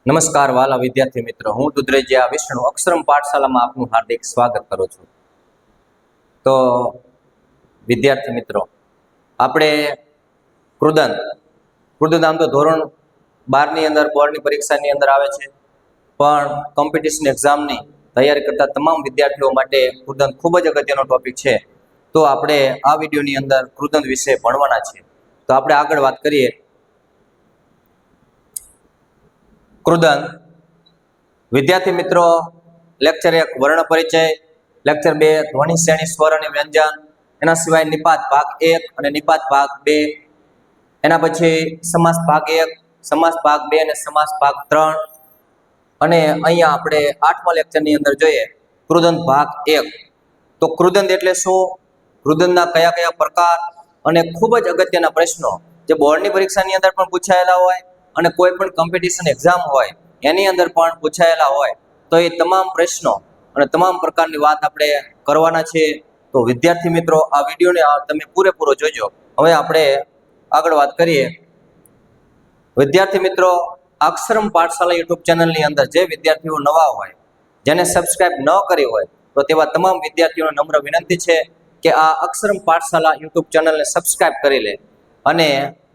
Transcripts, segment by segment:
નમસ્કાર વાલા વિદ્યાર્થી મિત્રો, હું દુધરેજિયા વિષ્ણુ અક્ષરમ પાઠશાલામાં આપનું હાર્દિક સ્વાગત કરું છું. તો વિદ્યાર્થી મિત્રો, આપણે કૃદંત આમ તો ધોરણ 12 ની અંદર બોર્ડની પરીક્ષાની અંદર આવે છે, પણ કોમ્પિટિશન એક્ઝામની તૈયારી કરતા તમામ વિદ્યાર્થીઓ માટે કૃદંત ખૂબ જ અગત્યનો ટોપિક છે. તો આપણે આ વિડીયોની અંદર કૃદંત વિશે ભણવાના છે. તો આપણે આગળ વાત કરીએ. કૃદંત વિદ્યાર્થી મિત્રો, લેક્ચર 1 વર્ણ પરિચય, લેક્ચર 2 ધ્વનિ શ્રેણી સ્વર અને વ્યંજન, એના સિવાય નિપાત ભાગ 1 અને નિપાત ભાગ 2, એના પછી સમાસ ભાગ 1, સમાસ ભાગ 2 અને સમાસ ભાગ 3, અને અહીંયા આપણે 8મા લેક્ચરની અંદર જોઈએ કૃદંત ભાગ 1. તો કૃદંત એટલે શું, કૃદંતના કયા કયા પ્રકાર, અને ખૂબ જ અગત્યના પ્રશ્નો જે બોર્ડની પરીક્ષાની અંદર પણ પૂછાયેલા હોય અને કોઈ પણ કોમ્પિટિશન એક્ઝામ હોય એની અંદર પણ પૂછાયેલા હોય, તો એ તમામ પ્રશ્નો અને તમામ પ્રકારની વાત આપણે કરવાના છે. તો વિદ્યાર્થી મિત્રો, આ વિડીયોને તમે પૂરેપૂરો જોજો. હવે આપણે આગળ વાત કરીએ. વિદ્યાર્થી મિત્રો, અક્ષરમ પાઠશાલા યુટ્યુબ ચેનલની અંદર જે વિદ્યાર્થીઓ નવા હોય, જેને સબસ્ક્રાઇબ ન કરી હોય, તો તેવા તમામ વિદ્યાર્થીઓને નમ્ર વિનંતી છે કે આ અક્ષરમ પાઠશાલા યુટ્યુબ ચેનલને સબસ્ક્રાઇબ કરી લે. અને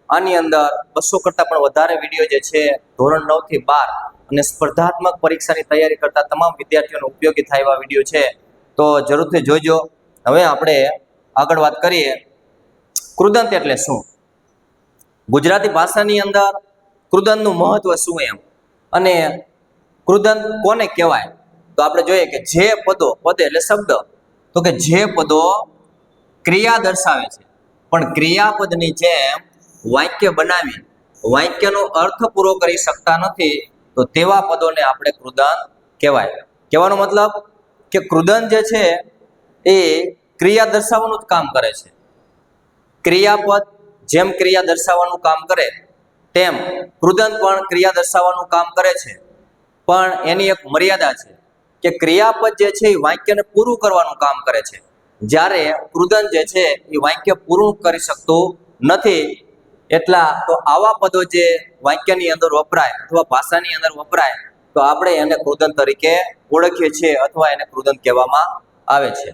આની અંદર 200 કરતાં પણ વધારે વિડીયો જે છે ધોરણ 9 થી 12 અને સ્પર્ધાત્મક પરીક્ષાની તૈયારી કરતા તમામ વિદ્યાર્થીઓને ઉપયોગી થાય એવા વિડીયો છે, તો જરૂરથી જોઈજો. હવે આપણે આગળ વાત કરીએ. કૃદંત એટલે શું, ગુજરાતી ભાષાની અંદર કૃદંતનું મહત્વ શું એમ, અને કૃદંત કોને કહેવાય. તો આપણે જોઈએ કે જે પદ એટલે શબ્દ, તો કે જે પદો ક્રિયા દર્શાવે છે પણ ક્રિયાપદની જેમ વાક્ય બનાવી વાક્યનો અર્થ પૂરો કરી શકતા નથી, તો તેવા પદોને આપણે કૃદંત કહેવાય. કહેવાનો મતલબ કે કૃદંત જે છે એ ક્રિયા દર્શાવવાનું જ કામ કરે છે. ક્રિયાપદ જેમ ક્રિયા દર્શાવવાનું કામ કરે તેમ કૃદંત પણ ક્રિયા દર્શાવવાનું કામ કરે છે, પણ એની એક મર્યાદા છે કે ક્રિયાપદ જે છે એ વાક્યને પૂરું કરવાનું કામ કરે છે, જ્યારે કૃદંત જે છે એ વાક્ય પૂરું કરી શકતું નથી. એટલા તો આવા પદો જે વાક્યની અંદર વપરાય અથવા ભાષાની અંદર વપરાય, તો આપણે એને કૃદંત તરીકે ઓળખીએ છીએ અથવા એને કૃદંત કહેવામાં આવે છે.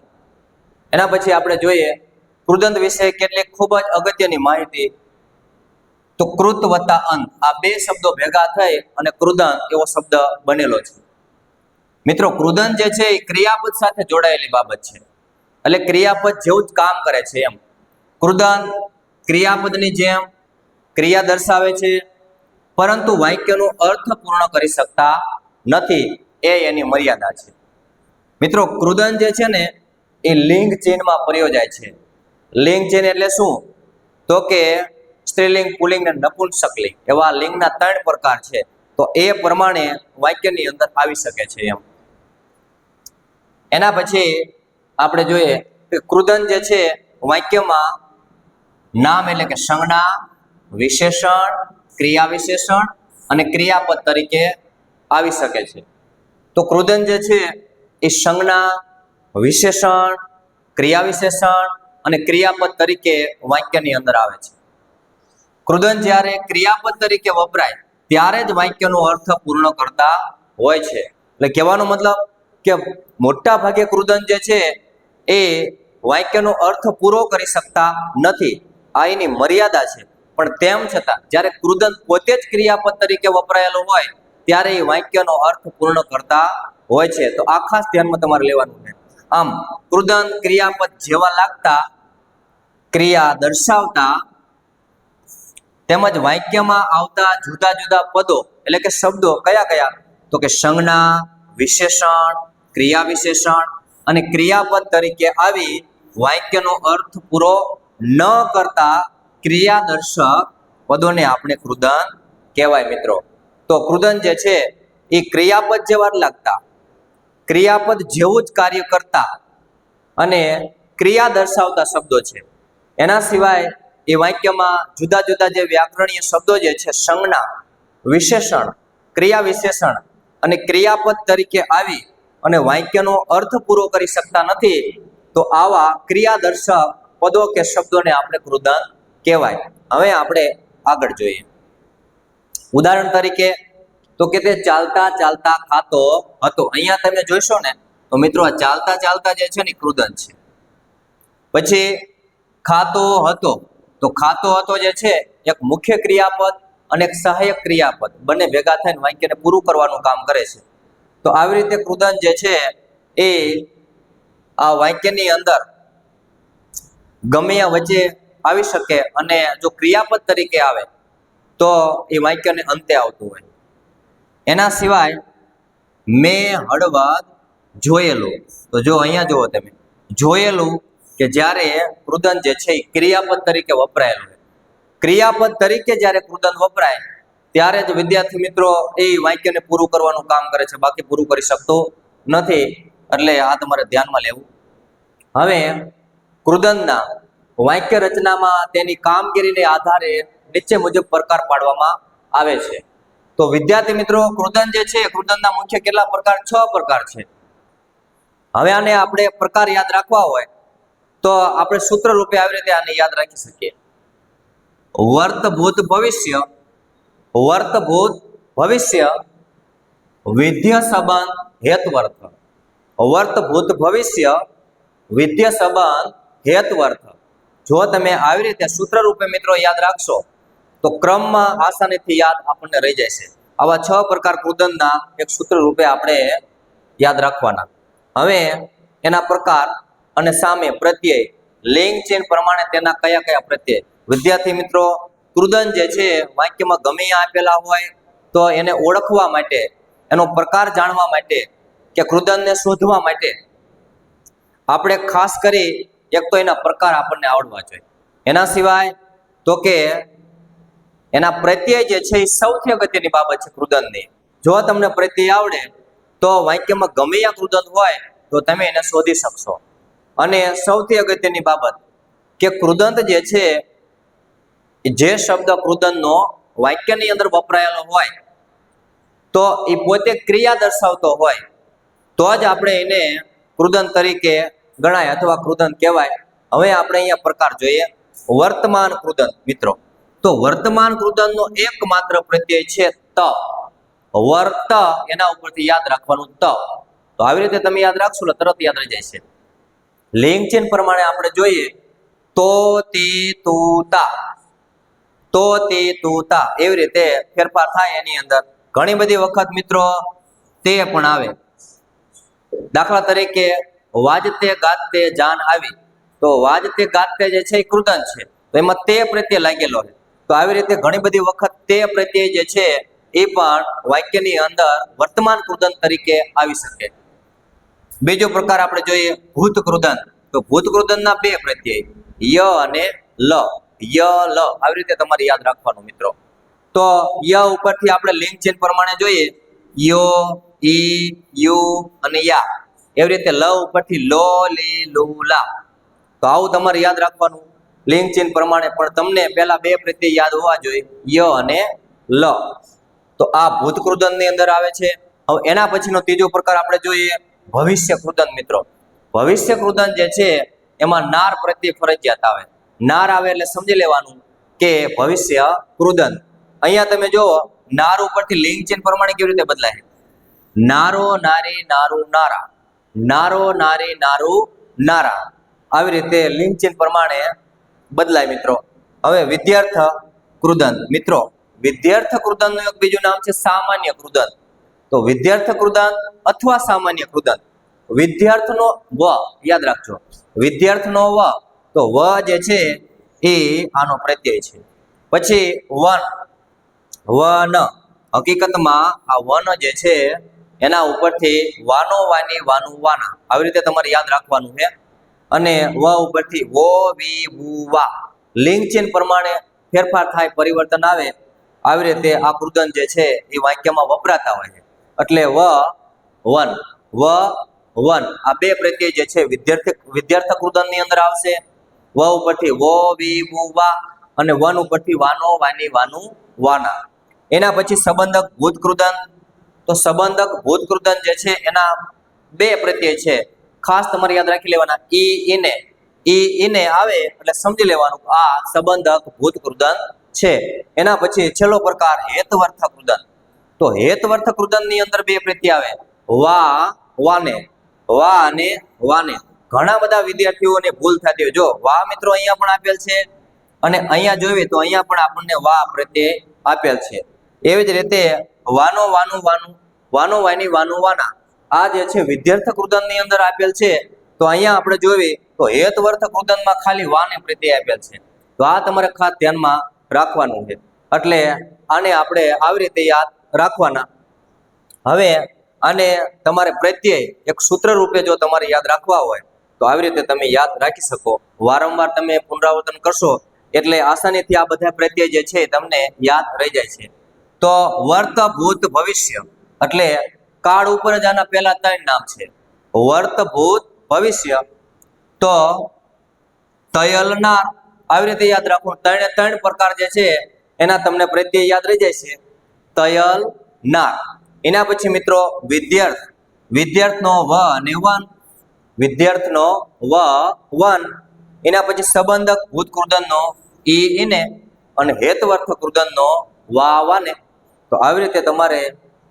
એના પછી આપણે જોઈએ કૃદંત વિશે કેટલીક ખૂબ જ અગત્યની માહિતી. તો કૃત વત્તા અંત, આ બે શબ્દો ભેગા થઈ અને કૃદંત એવો શબ્દ બનેલો છે. મિત્રો, કૃદંત જે છે એ ક્રિયાપદ સાથે જોડાયેલી બાબત છે, એટલે ક્રિયાપદ જેવું જ કામ કરે છે એમ. કૃદંત ક્રિયાપદની જેમ ક્રિયા દર્શાવે છે, પરંતુ વાક્યનો અર્થ પૂર્ણ કરી શકતા નથી, એ એની મર્યાદા છે. મિત્રો, કૃદંત જે છે ને એ લિંગ ચેનમાં પ્રયોજાય છે. લિંગ ચેન એટલે શું, તો કે સ્ત્રીલિંગ, પુલ્લિંગ અને નપુંસકલિંગ એવા લિંગના 3 પ્રકાર છે, તો એ પ્રમાણે વાક્યની અંદર આવી શકે છે એમ. એના પછી આપણે જોઈએ કે કૃદંત જે છે વાક્યમાં નામ એટલે કે સંજ્ઞા, વિશેષણ, ક્રિયા વિશેષણ અને ક્રિયાપદ તરીકે આવી શકે છે. તો કૃદંત જે છે એ સંજ્ઞા, વિશેષણ, ક્રિયા વિશેષણ અને ક્રિયાપદ તરીકે વાક્યની અંદર આવે છે. કૃદંત જ્યારે ક્રિયાપદ તરીકે વપરાય ત્યારે જ વાક્યનો અર્થ પૂર્ણ કરતા હોય છે. એટલે કહેવાનો મતલબ કે મોટા ભાગે કૃદંત જે છે એ વાક્યનો અર્થ પૂરો કરી શકતા નથી, આ એની મર્યાદા છે. પણ તેમ છતાં જ્યારે કૃદંત પોતે જ ક્રિયાપદ તરીકે વપરાયેલો હોય ત્યારે એ વાક્યનો અર્થ પૂર્ણ કરતા હોય છે. તો આ ખાસ ધ્યાનમાં તમારે લેવાનું છે. આમ કૃદંત ક્રિયાપદ જેવા લાગતા, ક્રિયા દર્શાવતા તેમજ વાક્યમાં આવતા જુદા જુદા પદો એટલે કે શબ્દો કયા કયા, તો કે સંજ્ઞા, વિશેષણ, ક્રિયા વિશેષણ અને ક્રિયાપદ તરીકે આવી વાક્યનો અર્થ પૂરો ન કરતા ક્રિયાદર્શક પદોને આપણે કૃદંત કહેવાય. મિત્રો, તો કૃદંત જે છે એ ક્રિયાપદ જેવા લાગતા, ક્રિયાપદ જેવું જ કાર્ય કરતા અને ક્રિયા દર્શાવતા શબ્દો છે. એના સિવાય એ વાક્યમાં જુદા જુદા જે વ્યાકરણીય શબ્દો જે છે સંજ્ઞા, વિશેષણ, ક્રિયા વિશેષણ અને ક્રિયાપદ તરીકે આવી અને વાક્યનો અર્થ પૂરો કરી શકતા નથી, તો આવા ક્રિયાદર્શક પદો કે શબ્દોને આપણે કૃદંત કહેવાય. હવે આપણે આગળ જોઈએ. ઉદાહરણ તરીકે તો કે તે ચાલતા ચાલતા ખાતો હતો. અહીંયા તમે જોઈશો ને તો મિત્રો આ ચાલતા ચાલતા જે છે ને કૃદંત છે. પછી ખાતો હતો, તો ખાતો હતો જે છે એક મુખ્ય ક્રિયાપદ અને એક સહાયક ક્રિયાપદ બંને ભેગા થઈને વાક્યને પૂરું કરવાનું કામ કરે છે. તો આવી રીતે કૃદંત જે છે એ આ વાક્યની અંદર ગમે ત્યાં વચ્ચે આવી શકે અને જો ક્રિયાપદ તરીકે આવે તો એ વાક્યને અંતે આવતું હોય. એના સિવાય મેં હળવદ જોયેલું, તો જો અહીંયા જુઓ તમે, જોયેલું કે જ્યારે કૃદંત જે છે એ ક્રિયાપદ તરીકે વપરાયેલું હોય. ક્રિયાપદ તરીકે જ્યારે કૃદંત વપરાય ત્યારે જ વિદ્યાર્થી મિત્રો એ વાક્યને પૂરું કરવાનું કામ કરે છે, બાકી પૂરું કરી શકતો નથી. એટલે આ તમારે ધ્યાનમાં લેવું. હવે કૃદંતના વાક્ય રચનામાં તેની કામગીરીને આધારે નીચે મુજબ પ્રકાર પાડવામાં આવે છે. તો વિદ્યાર્થી મિત્રો કૃદંત જે છે કૃદંતના મુખ્ય કેટલા પ્રકાર? 6 પ્રકાર છે. હવે આને આપણે પ્રકાર યાદ રાખવા હોય તો આપણે સૂત્ર રૂપે આવી રીતે આને યાદ રાખી શકીએ. વર્તભૂત ભવિષ્ય, વર્તભૂત ભવિષ્ય, વિધ્ય સંબંધ હેત્વર્થ. વર્તભૂત ભવિષ્ય, વિધ્ય સંબંધ હેત્વર્થ. જો તમે આવી રીતે સૂત્ર રૂપે મિત્રો યાદ રાખશો તો ક્રમમાં આસાનીથી યાદ આપણને રહી જાય છે. આવા 6 પ્રકાર કૃદંતના એક સૂત્ર રૂપે આપણે યાદ રાખવાના. હવે એના પ્રકાર અને સામે પ્રત્યય લિંગ ચિહ્ન પ્રમાણે તેના કયા કયા પ્રત્યય? વિદ્યાર્થી મિત્રો કૃદંત જે છે વાક્યમાં ગમે આપેલા હોય તો એને ઓળખવા માટે, એનો પ્રકાર જાણવા માટે કે કૃદંતને શોધવા માટે આપણે ખાસ કરી એક તો એના પ્રકાર આપણને આવડવા જોઈએ. એના સિવાય તો કે એના પ્રત્યય જે છે એ સૌથી અગત્યની બાબત છે કૃદંતની. જો તમને પ્રત્યય આવડે તો વાક્યમાં ગમે આ કૃદંત હોય તો તમે એને શોધી શકશો. અને સૌથી અગત્યની બાબત કે કૃદંત જે છે જે શબ્દ કૃદંતનો વાક્યની અંદર વપરાયેલો હોય તો એ પોતે ક્રિયા દર્શાવતો હોય તો જ આપણે એને કૃદંત તરીકે ગણાય અથવા કૃદંત કહેવાય. હવે આપણે અહીંયા પ્રકાર જોઈએ. વર્તમાન કૃદંત મિત્રો, તો વર્તમાન કૃદંતનો એકમાત્ર પ્રત્યય છે ત. વર્ત એના ઉપરથી યાદ રાખવાનું ત. તો આવી રીતે તમે યાદ રાખશો એટલે તરત યાદ રહી જાય છે. લિંગ ચિહ્ન પ્રમાણે આપણે જોઈએ તો તે તું તા, તો તે તું તા, એવી રીતે ફેરફાર થાય એની અંદર. ઘણી બધી વખત મિત્રો તે પણ આવે. દાખલા તરીકે વાજતે ગાજતે જાન આવી, તો વાજતે ગાજતે જે છે એ કૃદંત છે, તો એમાં તે પ્રત્યય લાગેલો છે. તો આવી રીતે ઘણી બધી વખત તે પ્રત્યય જે છે એ પણ વાક્યની અંદર વર્તમાન કૃદંત તરીકે આવી શકે. બીજો પ્રકાર આપણે જોઈએ ભૂત કૃદંત. તો ભૂત કૃદંતના 2 પ્રત્યય ય અને લ. ય લ આવી રીતે તમારે યાદ રાખવાનું મિત્રો. તો ય ઉપરથી આપણે લિંગ ચિહ્ન પ્રમાણે જોઈએ યો, ઈ, યુ અને યા. એવી રીતે લ ઉપરથી લો, લી, લુ, લા. તો આવું તમારે યાદ રાખવાનું લિંગ ચિહ્ન પ્રમાણે. પણ તમને પહેલા 2 પ્રત્યય યાદ હોવા જોઈએ ય અને લ. તો આ ભૂત કૃદંતની અંદર આવે છે. હવે એના પછીનો ત્રીજો પ્રકાર આપણે જોઈએ ભવિષ્ય કૃદંત મિત્રો. ભવિષ્ય કૃદંત જે છે એમાં નાર પ્રત્યય ફરજિયાત આવે. નાર આવે એટલે સમજી લેવાનું કે ભવિષ્ય કૃદંત. અહીંયા તમે જુઓ નાર ઉપરથી લિંગ ચિહ્ન પ્રમાણે કેવી રીતે બદલાય? નારો, નારી, નારું, નારા. નારો, નારી, નારું, નારા. આવી રીતે લિંગ ચિહ્ન પ્રમાણે બદલાય મિત્રો. હવે વિદ્યાર્થ કૃદંત મિત્રો, વિદ્યાર્થ કૃદંતનું એક બીજું નામ છે સામાન્ય કૃદંત. તો વિદ્યાર્થ કૃદંત અથવા સામાન્ય કૃદંત. વિદ્યાર્થનો વ યાદ રાખજો, વિદ્યાર્થનો વ, તો વ જે છે એ આનો પ્રત્યય છે. પછી વન, વન, હકીકતમાં આ વન જે છે એના ઉપરથી વાનો, વાની, વાનું, વાના આવી રીતે તમારે યાદ રાખવાનું છે. અને વ ઉપરથી વો, વી, વુ, વા. લિંગ ચિહ્ન પ્રમાણે ફેરફાર થાય, પરિવર્તન આવે. આવી રીતે આ કૃદંત જે છે એ વાક્યમાં વપરાતા હોય છે. એટલે વ, વન, વ, વન આ 2 પ્રત્યય જે છે વિદ્યાર્થ કૃદંતની અંદર આવશે. વ ઉપરથી વો, વી, વુ, વા અને વન ઉપરથી વાનો, વાની, વાનું, વાના. એના પછી સંબંધક ભૂત કૃદંત. તો સંબંધક ભૂત કૃદંત જે છે એના 2 પ્રત્યય છે. ખાસ તમારે યાદ રાખી લેવાના ઈ, ઈને. ઈ, ઈને આવે એટલે સમજી લેવાનું આ સંબંધક ભૂત કૃદંત છે. એના પછી છેલ્લો પ્રકાર હેતવર્થ કૃદંત. તો હેતવર્થ કૃદંતની અંદર બે પ્રત્યય આવે, વા વાને, વા અને વાને. ઘણા બધા વિદ્યાર્થીઓને ભૂલ થતી હોય. જો વા મિત્રો અહીંયા પણ આપેલ છે અને અહીંયા જોઈએ તો અહીંયા પણ આપણને વા પ્રત્યય આપેલ છે. એવી જ રીતે વાનો વાનું વાનું, વાનો વાની વાનું વાના, આ જે છે વિદ્યાર્થ કૃદંતની અંદર આપેલ છે. તો અહીંયા આપણે જોઈએ તો હેતવર્થ કૃદંતમાં ખાલી વાને પ્રત્યય આપેલ છે. તો આ તમારે ખાસ ધ્યાનમાં રાખવાનું છે. એટલે આને આપણે આવી રીતે યાદ રાખવાના. હવે આને તમારે પ્રત્યય એક સૂત્ર રૂપે જો તમારે યાદ રાખવા હોય તો આવી રીતે તમે યાદ રાખી શકો. વારંવાર તમે પુનરાવર્તન કરશો એટલે આસાનીથી આ બધા પ્રત્યય જે છે તમને યાદ રહી જાય છે. તો વર્ત ભૂત ભવિષ્ય એટલે કાળ ઉપર જ આના પહેલા ત્રણ નામ છે, વર્ત ભૂત ભવિષ્ય. તો તયલનાર, આવી રીતે યાદ રાખો. ત્રણે ત્રણ પ્રકાર જે છે એના તમને પ્રત્યય યાદ રહી જાય છે. તયલ નાર. એના પછી મિત્રો વિદ્યાર્થ, વિદ્યાર્થનો વ અને વન, વિદ્યાર્થનો વ વન. એના પછી સંબંધક ભૂત કૃદંતનો ઈ ઈને અને હેતવર્થ કૃદંતનો વા વાને. તો આવી રીતે તમારે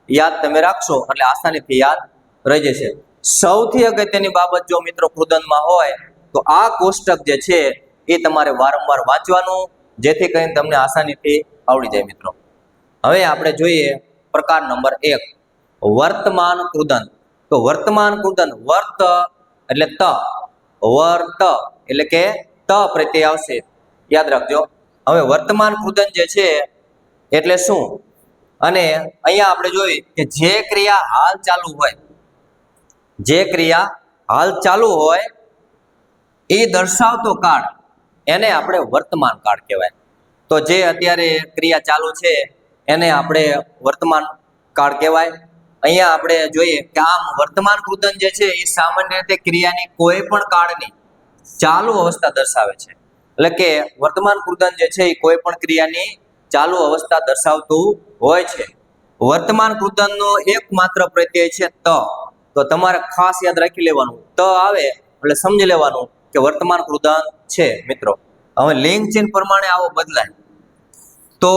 યાદ તમે રાખશો એટલે આસાનીથી યાદ રહી જશે. સૌથી અગત્યની બાબત જો મિત્રો કૃદંતમાં હોય તો આ કોષ્ટક જે છે એ તમારે વારંવાર વાંચવાનું, જેથી કરીને તમને આસાનીથી આવડી જાય મિત્રો. હવે આપણે જોઈએ પ્રકાર નંબર 1, વર્તમાન કૃદંત. તો વર્તમાન કૃદંત, વર્ત એટલે ત, વર્ત એટલે કે ત પ્રત્યય આવશે, યાદ રાખજો. હવે વર્તમાન કૃદંત જે છે એટલે શું? અને અહીંયા આપણે જોઈએ કે જે ક્રિયા હાલ ચાલુ હોય, જે ક્રિયા હાલ ચાલુ હોય એ દર્શાવતો કાળ એને આપણે વર્તમાન કાળ કહેવાય. તો જે અત્યારે ક્રિયા ચાલુ છે એને આપણે વર્તમાન કાળ કહેવાય. અહીંયા આપણે જોઈએ કે આમ વર્તમાન કૃદંત જે છે એ સામાન્ય રીતે ક્રિયાની કોઈ પણ કાળની ચાલુ અવસ્થા દર્શાવે છે. એટલે કે વર્તમાન કૃદંત જે છે એ કોઈ પણ ક્રિયાની ચાલુ અવસ્થા દર્શાવતું હોય છે. વર્તમાન કૃદંતનો એકમાત્ર પ્રત્યય છે ત. તો તમારે ખાસ યાદ રાખી લેવાનું, ત આવે એટલે સમજી લેવાનું કે વર્તમાન કૃદંત છે મિત્રો. હવે લિંગ ચિહ્ન પ્રમાણે આવો બદલાય. તો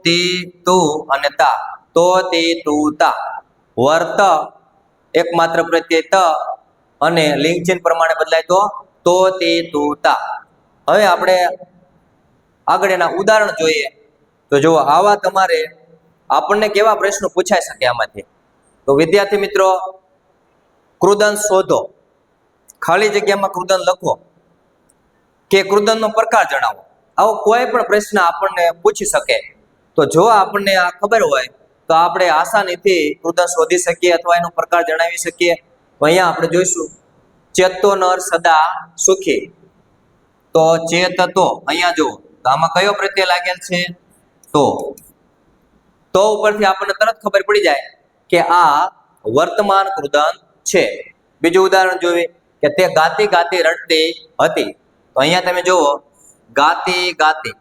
તે તું અને તા, તો તે તું તા. વર્ત એકમાત્ર પ્રત્યય ત અને લિંગ ચિહ્ન પ્રમાણે બદલાય તો તે તું તા. હવે આપણે આગળ એના ઉદાહરણ જોઈએ. તો જો આવા તમારે આપણને કેવા પ્રશ્નો પૂછાઈ શકે આમાંથી. તો વિદ્યાર્થી મિત્રો, કૃદંત શોધો, ખાલી જગ્યામાં કૃદંત લખો કે કૃદંતનો પ્રકાર જણાવો. આવો કોઈ પણ પ્રશ્ન આપણને પૂછી શકે. તો જો આપણને આ ખબર હોય તો આપણે આસાનીથી કૃદંત શોધી શકીએ અથવા એનો પ્રકાર જણાવી શકીએ. તો અહીંયા આપણે જોઈશું ચેતો નર સદા સુખી. તો ચેત તો અહીંયા જુઓ તો આમાં કયો પ્રત્યય લાગેલ છે? તો ઉપરથી આપણને તરત ખબર પડી જાય કે આ વર્તમાન કૃદંત છે. બીજું ઉદાહરણ જોઈએ કે તે ગાતી ગાતી રડતી હતી. તો અહીંયા તમે જુઓ ગાતી ગાતી,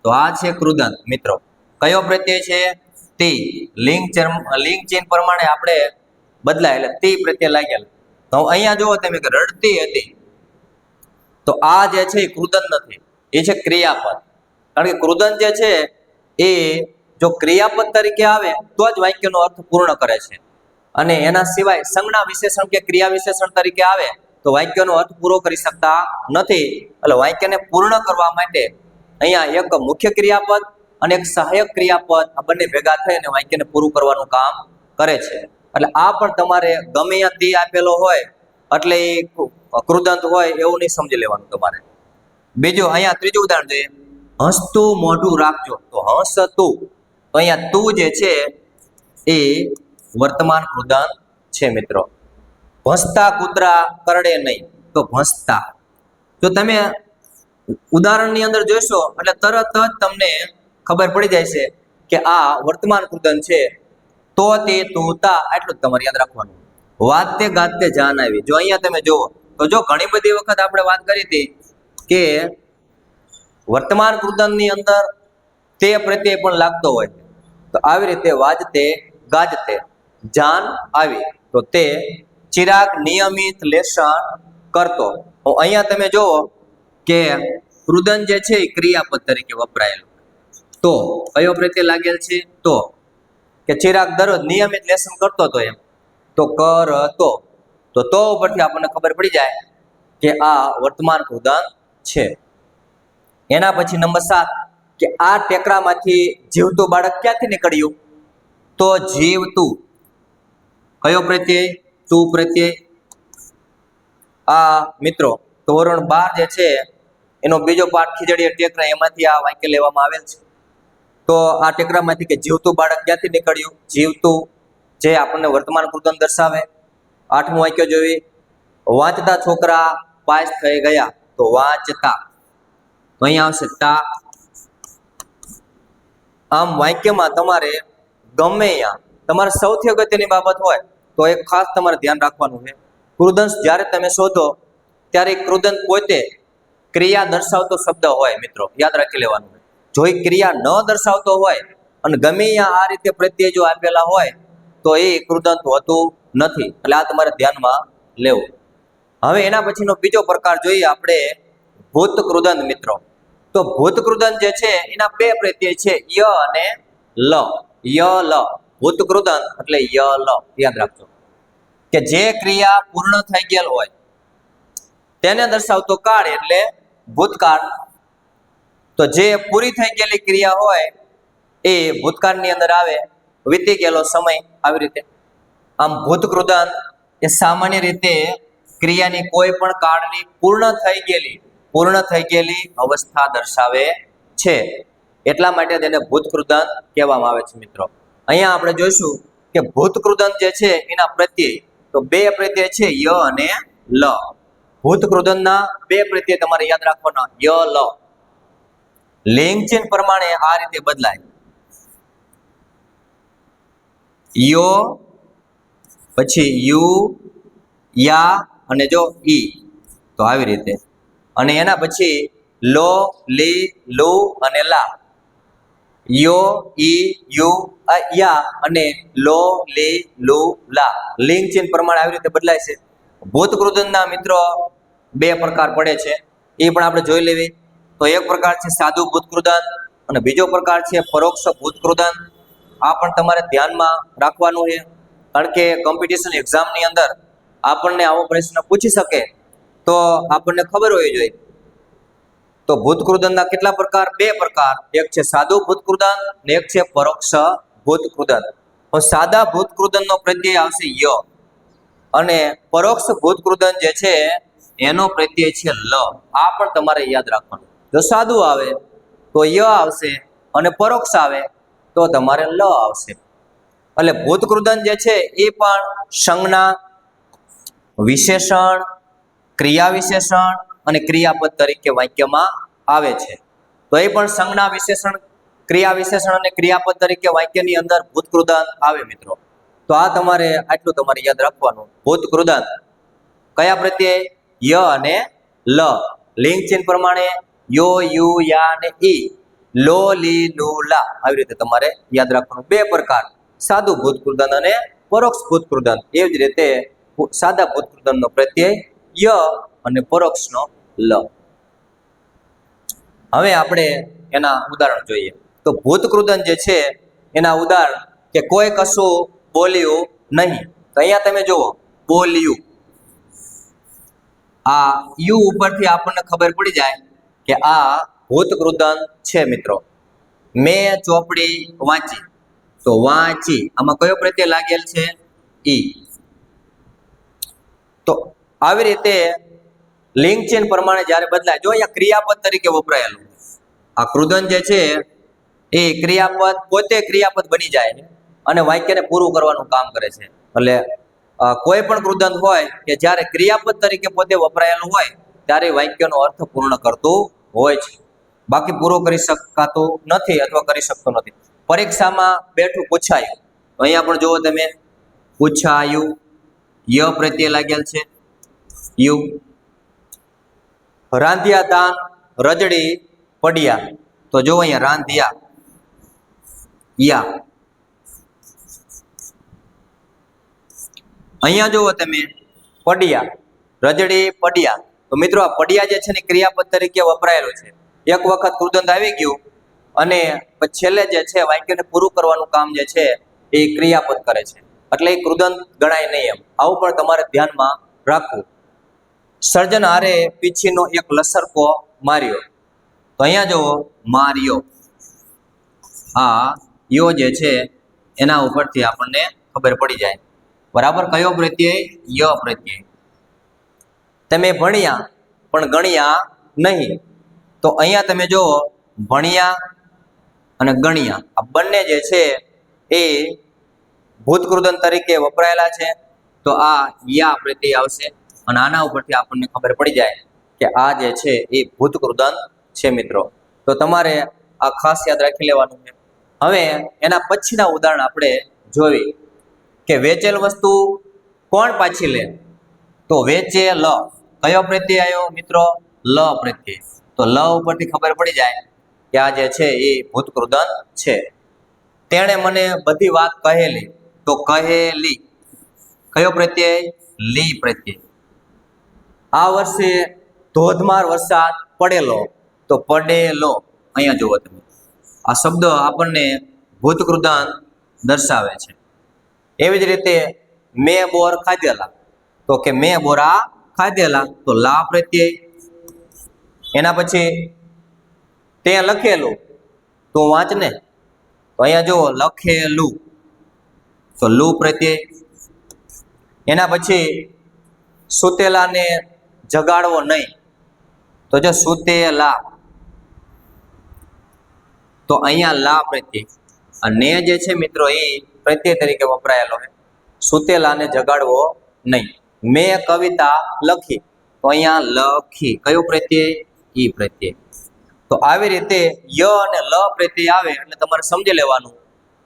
તો આ છે કૃદંત મિત્રો. કયો પ્રત્યય છે? તી. લિંગ ચિહ્ન પ્રમાણે આપણે બદલાય એટલે તી પ્રત્યય લાગેલ. તો અહીંયા જુઓ તમે કે રડતી હતી, તો આ જે છે એ કૃદંત નથી, એ છે ક્રિયાપદ. કારણ કે કૃદંત જે છે એ જો ક્રિયાપદ તરીકે આવે તો જ વાક્યનો અર્થ પૂર્ણ કરે છે, અને એના સિવાય સંજ્ઞા વિશેષણ કે ક્રિયા વિશેષણ તરીકે આવે તો વાક્યનો અર્થ પૂરો કરી શકતા નથી. એટલે વાક્યને પૂર્ણ કરવા માટે અહીંયા એક મુખ્ય ક્રિયાપદ અને એક સહાયક ક્રિયાપદ આ બંને ભેગા થઈ અને વાક્યને પૂરું કરવાનું કામ કરે છે. એટલે આ પણ તમારે ગમે ત્યાં તી આપેલો હોય એટલે એ કૃદંત હોય એવું નહીં સમજી લેવાનું તમારે. બીજું અહીંયા ત્રીજું ઉદાહરણ જોઈએ, હસતું મોઢું રાખજો. તો હસતું, તો અહીંયા તું જે છે એ વર્તમાન કૃદંત છે મિત્રો. ભસતા કૂતરા કરડે નહીં, તો ભસતા. જો તમે ઉદાહરણની અંદર જોશો એટલે તરત જ તમને ખબર પડી જાય છે કે આ વર્તમાન કૃદંત છે. તો તે તું તા આટલું જ તમારે યાદ રાખવાનું. વાતે ગાતે જાન આવી. જો અહીંયા તમે જુઓ તો જો ઘણી બધી વખત આપણે વાત કરી હતી કે વર્તમાન કૃદંતની અંદર તે પ્રત્યય પણ લાગતો હોય. તો આવી રીતે વાજતે ગાજતે જાન આવી, તો તે ચિરાગ નિયમિત લેસન કરતો. તો અહીંયા તમે જુઓ કે કૃદંત જે છે એ ક્રિયાપદ તરીકે વપરાયેલું. તો કયો પ્રત્યય લાગેલ છે? તો કે ચિરાગ દરરોજ નિયમિત લેસન કરતો હતો એમ, તો કરતો, તો ઉપરથી આપણને ખબર પડી જાય કે આ વર્તમાન કૃદંત છે. એના પછી નંબર 7 કે આ ટેકરામાંથી જીવતું બાળક ક્યાંથી નીકળ્યું? તો જીવતું. કયો પ્રત્યય? તું પ્રત્યય. આ મિત્રો ધોરણ 12 જે છે એનો બીજો પાઠ ખીજડીયા ટેકરા, એમાંથી આ વાક્ય લેવામાં આવેલ છે. તો આ ટેકરામાંથી કે જીવતું બાળક ક્યાંથી નીકળ્યું? જીવતું, જે આપણને વર્તમાન કૃદંત દર્શાવે. 8મું વાક્ય જોઈએ. વાંચતા છોકરા પાસ થઈ ગયા, તો વાંચતા. તો અહીંયા આવશે તા. આમ વાક્યમાં તમારે ગમે ત્યાં તમારે સૌથી અગત્યની બાબત હોય તો એક ખાસ તમારે ધ્યાન રાખવાનું છે. કૃદંત જ્યારે તમે શોધો ત્યારે કૃદંત પોતે ક્રિયા દર્શાવતો શબ્દ હોય મિત્રો, યાદ રાખી લેવાનું. જો એ ક્રિયા ન દર્શાવતો હોય અને ગમે ત્યાં આ રીતે પ્રત્યય જો આપેલા હોય તો એ કૃદંત હોતું નથી. એટલે આ તમારે ધ્યાનમાં લેવું. હવે એના પછીનો બીજો પ્રકાર જોઈએ આપણે, ભૂત કૃદંત મિત્રો. તો ભૂત કૃદંત જે છે એના બે પ્રત્યય છે, ય અને લ. ય લ ભૂત કૃદંત એટલે ય લ. યાદ રાખજો કે જે ક્રિયા પૂર્ણ થઈ ગયેલ હોય તેને દર્શાવતો કાળ એટલે ભૂતકાળ. તો જે પૂરી થઈ ગયેલી ક્રિયા હોય એ ભૂતકાળની અંદર આવે, વીતી ગયેલો સમય, આવી રીતે. આમ ભૂત કૃદંત એ સામાન્ય રીતે ક્રિયાની કોઈ પણ કાળની પૂર્ણ થઈ ગયેલી અવસ્થા દર્શાવે છે. એટલા માટે તેને ભૂત કૃદંત કહેવામાં આવે છે મિત્રો. અહીંયા આપણે જોઈશું કે ભૂત કૃદંત જે છે એના પ્રત્યય, તો બે પ્રત્યય છે ય અને લ. ભૂત કૃદંતના બે પ્રત્યય તમારે યાદ રાખવાના, ય લ. લિંગ ચિહ્ન પ્રમાણે આ રીતે બદલાય. યો, પછી યુ, યા અને જો ઈ, તો આવી રીતે. અને એના પછી લો, લી, લુ અને લા. યો, ઈ, યુ, યા અને લો, લી, લુ, લા. લિંગ ચિહ્ન પ્રમાણે આવી રીતે બદલાય છે. ભૂત કૃદંતના મિત્રો બે પ્રકાર પડે છે, એ પણ આપણે જોઈ લેવી. તો એક પ્રકાર છે સાદું ભૂત કૃદંત અને બીજો પ્રકાર છે પરોક્ષ ભૂત કૃદંત. આ પણ તમારે ધ્યાનમાં રાખવાનું છે, કારણ કે કોમ્પિટિશન એક્ઝામની અંદર આપણને આવો પ્રશ્ન પૂછી શકે તો આપણને ખબર હોવી જોઈએ. તો ભૂત કૃદંતના કેટલા પ્રકાર? બે પ્રકાર. એક છે સાદું ભૂત કૃદંત અને એક છે પરોક્ષ ભૂત કૃદંત. સાદા ભૂત કૃદંતનો પ્રત્યય આવશે ય અને પરોક્ષ ભૂત કૃદંત જે છે એનો પ્રત્યય છે લ. આ પણ તમારે યાદ રાખવાનું. જો સાદું આવે તો ય આવશે અને પરોક્ષ આવે તો તમારે લ આવશે. એટલે ભૂત કૃદંત જે છે એ પણ સંજ્ઞા, વિશેષણ, ક્રિયા વિશેષણ અને ક્રિયાપદ તરીકે વાક્યમાં આવે છે. તો એ પણ સંજ્ઞા, વિશેષણ, ક્રિયા વિશેષણ અને ક્રિયાપદ તરીકે વાક્યની અંદર ભૂત કૃદંત આવે મિત્રો. તો આ તમારે આટલું તમારે યાદ રાખવાનું. ભૂત કૃદંત કયા પ્રત્યે? ય અને લ. લિંગ ચિહ્ન પ્રમાણે યો, યુ, યા અને ઈ, લો, લી, લુ, લા. આવી રીતે તમારે યાદ રાખવાનું. બે પ્રકાર, સાદું ભૂત કૃદંત અને પરોક્ષ ભૂત કૃદંત. એવી જ રીતે સાદા ભૂત કૃદંતનો પ્રત્યય ય અને પરોક્ષનો લ. હવે આપણે એના ઉદાહરણ જોઈએ. તો ભૂત કૃદંત જે છે એના ઉદાહરણ કે કોઈ કશું બોલ્યું નહીં. તો અહીંયા તમે જુઓ, બોલ્યું. આ યુ ઉપરથી આપણને ખબર પડી જાય કે આ ભૂત કૃદંત છે મિત્રો. મેં ચોપડી વાંચી, તો વાંચી. આમાં કયો પ્રત્યય લાગેલ છે? ઈ. તો આવી રીતે લિંગ ચિહ્ન પ્રમાણે જ્યારે બદલાય, જો અહીંયા ક્રિયાપદ તરીકે વપરાયેલું. આ કૃદંત જે છે એ ક્રિયાપદ પોતે ક્રિયાપદ બની જાય છે અને વાક્યને પૂરું કરવાનું કામ કરે છે. એટલે કોઈ પણ કૃદંત હોય કે જ્યારે ક્રિયાપદ તરીકે પોતે વપરાયેલું હોય ત્યારે વાક્યનો અર્થ પૂર્ણ કરતું હોય છે, બાકી પૂરો કરી શકાતું નથી અથવા કરી શકતો નથી. પરીક્ષામાં બેઠું પૂછાયું, તો અહીંયા પણ જુઓ તમે, પૂછાયું, ય પ્રત્યય લાગેલ છે, યુ. રાંધ્યા દાન, રજડી પડ્યા, તો જો અહીંયા રાંધ્યા, યા. અહીંયા જુઓ તમે, પડ્યા, રજડી પડ્યા. તો મિત્રો આ પડ્યા જે છે ને ક્રિયાપદ તરીકે વપરાયેલું છે. એક વખત કૃદંત આવી ગયું અને છેલ્લે જે છે વાક્યને પૂરું કરવાનું કામ જે છે એ ક્રિયાપદ કરે છે, એટલે એ કૃદંત ગણાય નહીં એમ. આવું પણ તમારે ધ્યાનમાં રાખવું. સર્જન હારે પીછીનો એક લસરકો માર્યો, તો અહીંયા જુઓ માર્યો, આ યો જે છે એના ઉપરથી આપણને ખબર પડી જાય. બરાબર, કયો પ્રત્યય? ય પ્રત્યય. તમે ભણ્યા પણ ગણ્યા નહીં, તો અહીંયા તમે જુઓ ભણ્યા અને ગણ્યા આ બંને જે છે એ ભૂતકૃદંત તરીકે વપરાયેલા છે, તો આ યા પ્રત્યય આવશે અને આના ઉપરથી આપણને ખબર પડી જાય કે આ જે છે એ ભૂતકૃદંત છે મિત્રો. તો તમારે આ ખાસ યાદ રાખી લેવાનું છે. હવે એના પછીના ઉદાહરણ આપણે જોવી કે વેચેલ વસ્તુ કોણ પાછી લે? તો વેચે લ, કયો પ્રત્યય આવ્યો મિત્રો? લ પ્રત્યય. તો લ ઉપરથી ખબર પડી જાય કે આ જે છે એ ભૂતકૃદંત છે. તેણે મને બધી વાત કહેલી, તો કહેલી કયો પ્રત્યય? લી પ્રત્યય. આ વર્ષે ધોધમાર વરસાદ પડેલો, તો પડેલો. અહીંયા જુઓ તમે, આ શબ્દ આપણને ભૂતકૃદંત દર્શાવે છે. એવી જ રીતે મેં બોર ખાધેલા, તો કે મેં બોરા ખાધેલા, તો લા પ્રત્યય. એના પછી તે લખેલું, તો વાંચ ને, તો અહીંયા જુઓ લખેલું, તો લુ પ્રત્યય. એના પછી સુતેલાને જગાડવો નહીં, તો જો સુતેલા, તો અહીંયા લા પ્રત્યય. અને જે છે મિત્રો એ પ્રત્યય તરીકે વપરાયેલો છે. સુતેલાને જગાડવો નહીં. મેં કવિતા લખી, તો અહીંયા લખી, કયો પ્રત્યય? ઈ પ્રત્યય. તો આવી રીતે ય અને લ પ્રત્યય આવે એટલે તમારે સમજી લેવાનું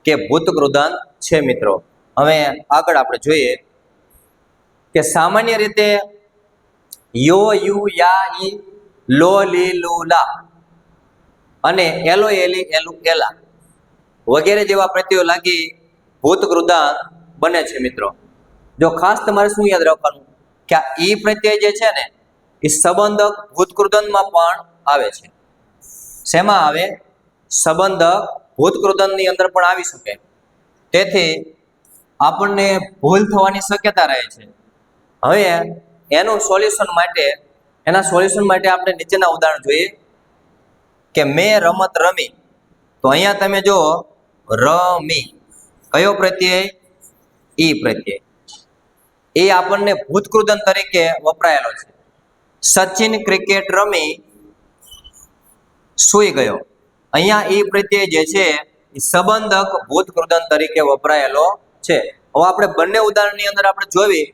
કે ભૂતકૃદંત છે મિત્રો. હવે આગળ આપણે જોઈએ કે સામાન્ય રીતે યો, યુ, યા, ઈ, લો, લી, લુ, લા અને એલો, એલી, એલુ, એલા વગેરે જેવા પ્રત્યયો લાગી ભૂતકૃદંત બને છે મિત્રો. જો ખાસ તમારે શું યાદ રાખવાનું કે આ ઈ પ્રત્યય જે છે ને એ સંબંધક ભૂતકૃદંતમાં પણ આવે છે. શેમાં આવે? સંબંધક ભૂતકૃદંતની અંદર પણ આવી શકે. તેથી આપણને ભૂલ થવાની શક્યતા રહે છે. હવે એના સોલ્યુશન માટે આપણે નીચેના ઉદાહરણ જોઈએ કે મેં રમત રમી, તો અહીંયા તમે જો રમી, કયો પ્રત્યય? ઈ પ્રત્યય. એ આપણને ભૂતકૃદંત તરીકે વપરાયેલો છે. સચિન ક્રિકેટ રમી સૂઈ ગયો, અહીંયા ઈ પ્રત્યય જે છે એ સંબંધક ભૂતકૃદંત તરીકે વપરાયેલો છે. હવે આપણે બંને ઉદાહરણની અંદર આપણે જોવી,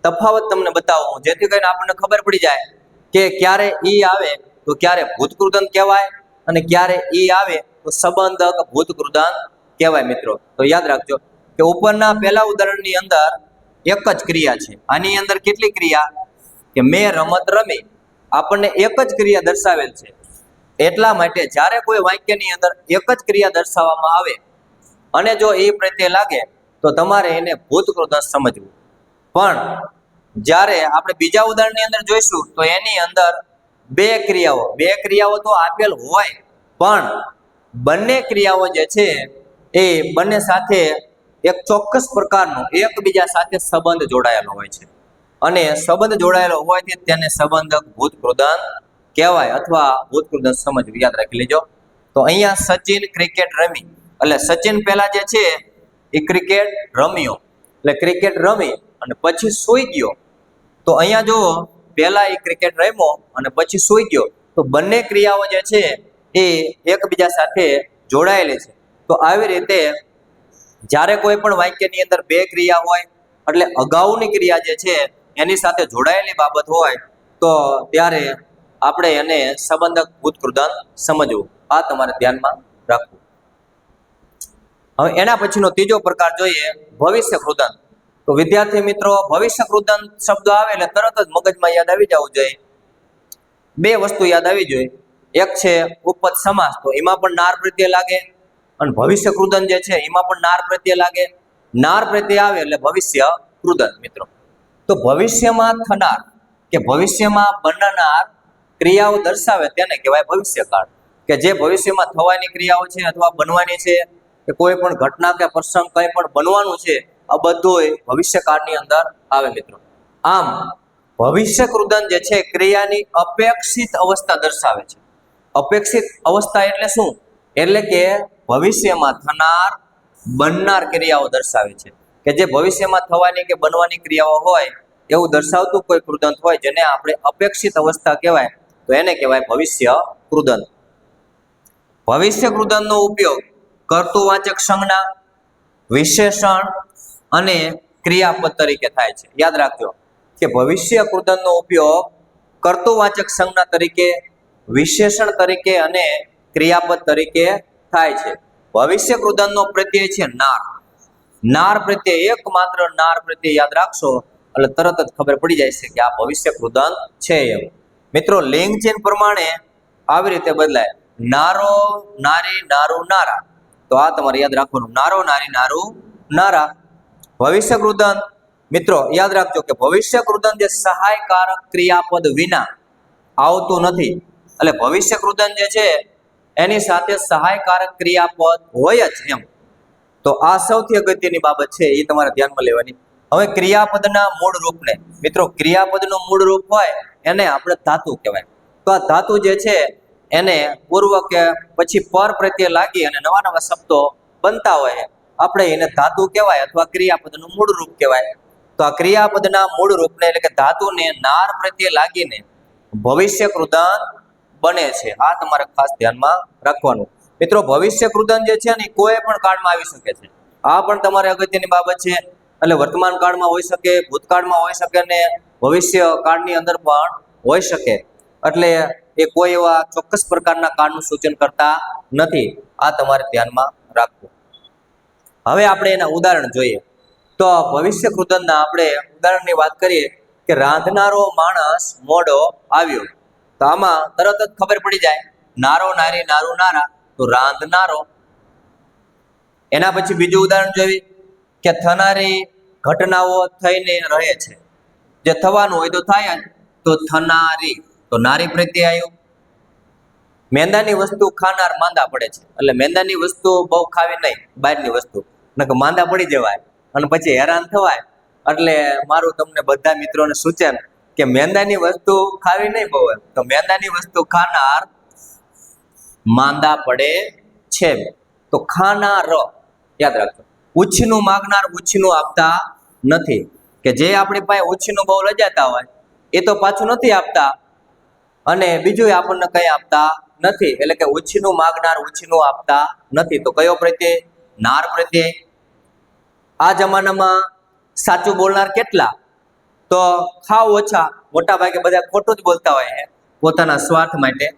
તફાવત તમને બતાવું જેથી કરીને આપણને ખબર પડી જાય કે ક્યારે ઈ આવે તો ક્યારે ભૂતકૃદંત કહેવાય અને ક્યારે ઈ આવે તો સંબંધક ભૂતકૃદંત કહેવાય મિત્રો. તો યાદ રાખજો કે ઉપરના પહેલા ઉદાહરણની અંદર એક જ ક્રિયા છે. આની અંદર કેટલી ક્રિયા? કે મેં રમત રમી, આપણને એક જ ક્રિયા દર્શાવેલ છે. એટલા માટે જ્યારે કોઈ વાક્યની અંદર એક જ ક્રિયા દર્શાવવામાં આવે અને જો એ પ્રત્યય લાગે તો તમારે એને ભૂતકૃદંત સમજવું. પણ જ્યારે આપણે બીજા ઉદાહરણની અંદર જોઈશું તો એની અંદર બે ક્રિયાઓ તો આપેલ હોય પણ બંને ક્રિયાઓ જે છે એ બંને સાથે એક ચોક્કસ પ્રકારનો એકબીજા સાથે સંબંધ જોડાયેલો હોય છે અને સંબંધ જોડાયેલો હોવાથી તેને સંબંધક ભૂતકૃદંત કહેવાય અથવા ભૂતકૃદંત સમજવું. યાદ રાખી લેજો. તો અહીંયા સચિન ક્રિકેટ રમી, એટલે સચિન પહેલા જે છે એ ક્રિકેટ રમ્યો, એટલે ક્રિકેટ રમી અને પછી સૂઈ ગયો. તો અહીંયા જુઓ પહેલા એ ક્રિકેટ રમ્યો અને પછી સૂઈ ગયો, તો બંને ક્રિયાઓ જે છે એ એકબીજા સાથે જોડાયેલી છે. તો આવી રીતે જ્યારે કોઈ પણ વાક્યની અંદર બે ક્રિયા હોય એટલે અગાઉની ક્રિયા જે છે એની સાથે જોડાયેલી બાબત હોય તો ત્યારે આપણે એને સંબંધક ભૂતકૃદંત સમજવું. આ તમારે ધ્યાનમાં રાખવું. હવે એના પછીનો ત્રીજો પ્રકાર જોઈએ ભવિષ્ય કૃદંત. તો વિદ્યાર્થી મિત્રો, ભવિષ્ય કૃદંત શબ્દ આવે એટલે તરત જ મગજમાં યાદ આવી જવું જોઈએ. બે વસ્તુ યાદ આવી જોઈએ. એક છે ઉપપદ સમાસ, તો એમાં પણ નાર પ્રત્યય લાગે અને ભવિષ્ય કૃદંત જે છે એમાં પણ નાર પ્રત્યય લાગે. નાર પ્રત્યય આવે એટલે ભવિષ્ય કૃદંત મિત્રો. તો ભવિષ્યમાં થનાર કે ભવિષ્યમાં બનનાર ક્રિયાઓ દર્શાવે તેને કહેવાય ભવિષ્યકાળ, કે જે ભવિષ્યમાં થવાની ક્રિયાઓ છે અથવા બનવાની છે કે કોઈ પણ ઘટના કે પ્રસંગ કંઈ પણ બનવાનું છે, આ બધું ભવિષ્યકાળની અંદર આવે મિત્રો. આમ ભવિષ્ય કૃદંત જે છે ક્રિયાની અપેક્ષિત અવસ્થા દર્શાવે છે. અપેક્ષિત અવસ્થા એટલે શું? એટલે કે ભવિષ્યમાં થનાર બનનાર ક્રિયાઓ દર્શાવે છે, કે જે ભવિષ્યમાં થવાની કે બનવાની ક્રિયાઓ હોય એવું દર્શાવતું કોઈ કૃદંત હોય જેને આપણે અપેક્ષિત અવસ્થા કહેવાય, તો એને કહેવાય ભવિષ્ય કૃદંત. ભવિષ્ય કૃદંતનો ઉપયોગ કર્તૃવાચક સંજ્ઞા, વિશેષણ અને ક્રિયાપદ તરીકે થાય છે. યાદ રાખજો કે ભવિષ્ય કૃદંતનો ઉપયોગ કર્તૃવાચક સંજ્ઞા તરીકે, વિશેષણ તરીકે અને ક્રિયાપદ તરીકે થાય છે. ભવિષ્ય કૃદંતનો પ્રત્યય છે નાર. નાર પ્રત્યય, એકમાત્ર નાર પ્રત્યય યાદ રાખશો એટલે તરત જ ખબર પડી જાય છે કે આ ભવિષ્ય કૃદંત છે એમ. મિત્રો લિંગ ચિહ્ન પ્રમાણે આવી રીતે બદલાય. નારો, નારી, નારું, નારા. તો આ તમારે યાદ રાખવાનું, નારો, નારી, નારું, નારા. ભવિષ્ય કૃદંત મિત્રો યાદ રાખજો કે ભવિષ્ય કૃદંત જે સહાયકારક ક્રિયાપદ વિના આવતું નથી. એટલે ભવિષ્ય કૃદંત જે છે એની સાથે સહાયકારક ક્રિયાપદ હોય જ એમ. તો આ સૌથી અગત્યની બાબત છે, એ તમારે ધ્યાનમાં લેવાની. હવે ક્રિયાપદના મૂળ રૂપને મિત્રો, ક્રિયાપદનું મૂળ રૂપ હોય એને આપણે ધાતુ કહેવાય. તો આ ધાતુ જે છે એને પૂર્વ કે પછી પર પ્રત્યે લાગી અને નવા નવા શબ્દો બનતા હોય, આપણે એને ધાતુ કહેવાય અથવા ક્રિયાપદનું મૂળ રૂપ કહેવાય. તો આ ક્રિયાપદના મૂળ રૂપને એટલે કે ધાતુને નાર પ્રત્યે લાગીને ભવિષ્ય કૃદંત બને છે. આ તમારે ખાસ ધ્યાનમાં રાખવાનું. મિત્રો ભવિષ્ય કૃદંત જે છે ને કોઈ પણ કાળમાં આવી શકે છે. આ પણ તમારે અગત્યની બાબત છે. એટલે વર્તમાન કાળમાં હોઈ શકે, ભૂતકાળમાં હોઈ શકે ને ભવિષ્ય કાળની અંદર પણ હોઈ શકે. એટલે એ કોઈ એવા ચોક્કસ પ્રકારના કાળનું સૂચન કરતા નથી. આ તમારે ધ્યાનમાં રાખવું. હવે આપણે એના ઉદાહરણ જોઈએ. તો ભવિષ્ય કૃદંતના આપણે ઉદાહરણની વાત કરીએ કે રાંધનારો માણસ મોડો આવ્યો. તો આમાં તરત જ ખબર પડી જાય, નારો, નારી, નારું, નારા. તો રાંધનારો. એના પછી બીજું ઉદાહરણ જોઈએ કે થનારી ઘટનાઓ થઈને રહે છે. જે થવાનું હોય તો થાય જ, તો થનારી. તો નારી પ્રત્યે આવ્યું. મેંદાની વસ્તુ ખાનાર માંદા પડે છે. એટલે મેંદાની વસ્તુ બહુ ખાવી નહીં, બહારની વસ્તુ, નકર માંદા પડી જવાય અને પછી હેરાન થવાય. એટલે મારું તમને બધા મિત્રોને સૂચન કે મેંદાની વસ્તુ ખાવી નહીં બહુ એમ. તો મેંદાની વસ્તુ ખાનાર માંદા પડે છે. તો ખાનાર યાદ રાખજો. ઉછીનું માગનાર ઉછીનું આપતા નથી. કે જે આપણી પાસે ઉછીનું બહુ લજાતા હોય એ તો પાછું નથી આપતા, અને બીજું આપણને કંઈ આપતા નથી. એટલે કે ઉછીનું માગનાર ઉછીનું આપતા નથી. તો કયો પ્રત્યય? નાર પ્રત્યય. આ જમાનામાં સાચું બોલનાર કેટલા? તો ખાવ ઓછા. મોટા ભાગે બધા ખોટું જ બોલતા હોય છે પોતાના સ્વાર્થ માટે.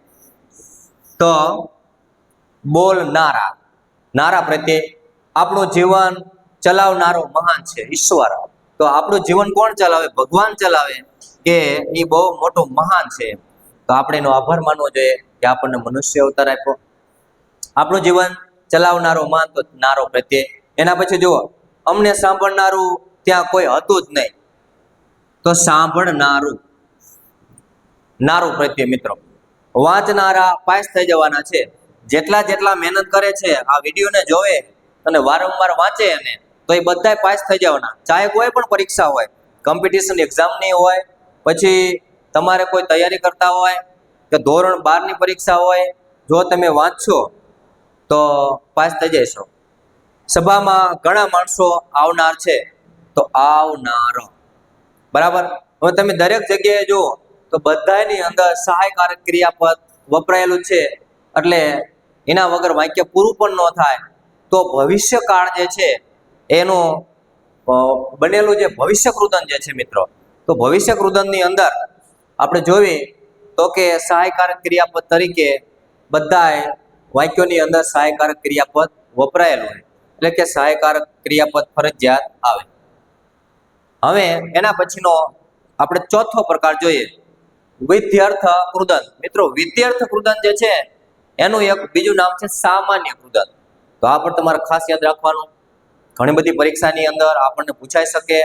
તો બોલનારા, નારા પ્રત્યે. આપણું જીવન ચલાવનારો મહાન છે ઈશ્વર. તો આપણું જીવન કોણ ચલાવે? ભગવાન ચલાવે, કે એ બહુ મોટો મહાન છે. તો આપણે એનો આભાર માનવો જોઈએ કે આપણને મનુષ્ય અવતાર આપ્યો. આપણું જીવન ચલાવનારો મહાન, તો નારો પ્રત્યે. એના પછી જુઓ, અમને સાંભળનારું ત્યાં કોઈ હતું જ નહીં. તો સાંભળનારું, નારું પ્રત્યે મિત્રો. વાંચનારા પાસ થઈ જવાના છે. જેટલા જેટલા મહેનત કરે છે, આ વિડીયોને જોવે અને વારંવાર વાંચે અને તો એ બધા પાસ થઈ જવાના. ચાહે કોઈ પણ પરીક્ષા હોય, કોમ્પિટિશન એક્ઝામની હોય, પછી તમારે કોઈ તૈયારી કરતા હોય કે ધોરણ 12ની પરીક્ષા હોય, જો તમે વાંચશો તો પાસ થઈ જશો. સભામાં ઘણા માણસો આવનાર છે. તો આવનારો. બરાબર. હવે તમે દરેક જગ્યાએ જુઓ તો બધાની અંદર સહાયકારક ક્રિયાપદ વપરાયેલું છે. એટલે એના વગર વાક્ય પૂરું પણ ન થાય. તો ભવિષ્યકાળ જે છે એનું બનેલું જે ભવિષ્ય કૃદંત જે છે મિત્રો, તો ભવિષ્ય કૃદંતની અંદર આપણે જોઈએ તો કે સહાયકારક ક્રિયાપદ તરીકે બધાય વાક્યોની અંદર સહાયકારક ક્રિયાપદ વપરાયેલું હોય. એટલે કે સહાયકારક ક્રિયાપદ ફરજિયાત આવે. હવે એના પછીનો આપણે ચોથો પ્રકાર જોઈએ, વિધ્યર્થ કૃદંત. મિત્રો વિધ્યર્થ કૃદંત જે છે એનું એક બીજું નામ છે સામાન્ય કૃદંત. તો આ પણ તમારે ખાસ યાદ રાખવાનું. ઘણી બધી પરીક્ષાની અંદર આપણને પૂછાઈ શકે